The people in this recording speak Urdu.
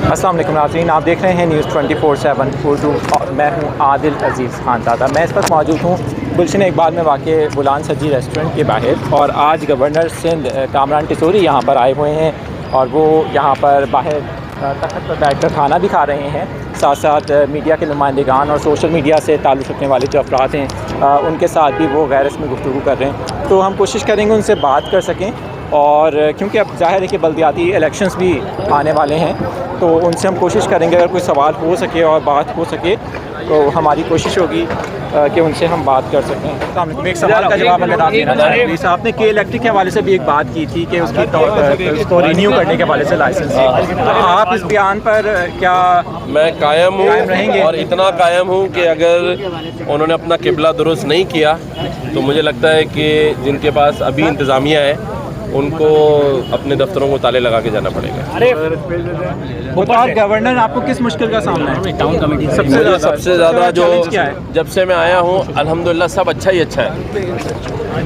السلام علیکم ناظرین، آپ دیکھ رہے ہیں نیوز 24/7 اردو اور میں ہوں عادل عزیز خان دادا۔ میں اس وقت موجود ہوں گلشن اقبال میں واقع بلان سجی ریسٹورنٹ کے باہر، اور آج گورنر سندھ کامران ٹیسوری یہاں پر آئے ہوئے ہیں اور وہ یہاں پر باہر تخت پر بیٹھ کر کھانا بھی کھا رہے ہیں۔ ساتھ ساتھ میڈیا کے نمائندگان اور سوشل میڈیا سے تعلق رکھنے والے جو افراد ہیں ان کے ساتھ بھی وہ غیر رسمی گفتگو کر رہے ہیں، تو ہم کوشش کریں گے ان سے بات کر سکیں، اور کیونکہ اب ظاہر ہے کہ بلدیاتی الیکشنز بھی آنے والے ہیں، تو ان سے ہم کوشش کریں گے اگر کوئی سوال ہو سکے اور بات ہو سکے تو ہماری کوشش ہوگی کہ ان سے ہم بات کر سکیں۔ السلام علیکم، ایک سوال کا جواب اگر آپ دینا چاہیں پلیز۔ آپ نے کے الیکٹرک کے حوالے سے بھی ایک بات کی تھی کہ اس کو رینیو کرنے کے حوالے سے لائسنس، آپ اس بیان پر کیا میں قائم رہیں ہوں، گے؟ اور اتنا قائم ہوں کہ اگر انہوں نے اپنا قبلہ درست نہیں کیا تو مجھے لگتا ہے کہ جن کے پاس ابھی انتظامیہ ہے ان کو اپنے دفتروں کو تالے لگا کے جانا پڑے گا۔ گورنر آپ کو کس مشکل کا سامنا ہے؟ ٹاؤن کمیٹی سب سے زیادہ جو چیلنج کیا ہے؟ جب سے میں آیا ہوں الحمدللہ سب اچھا ہی اچھا ہے۔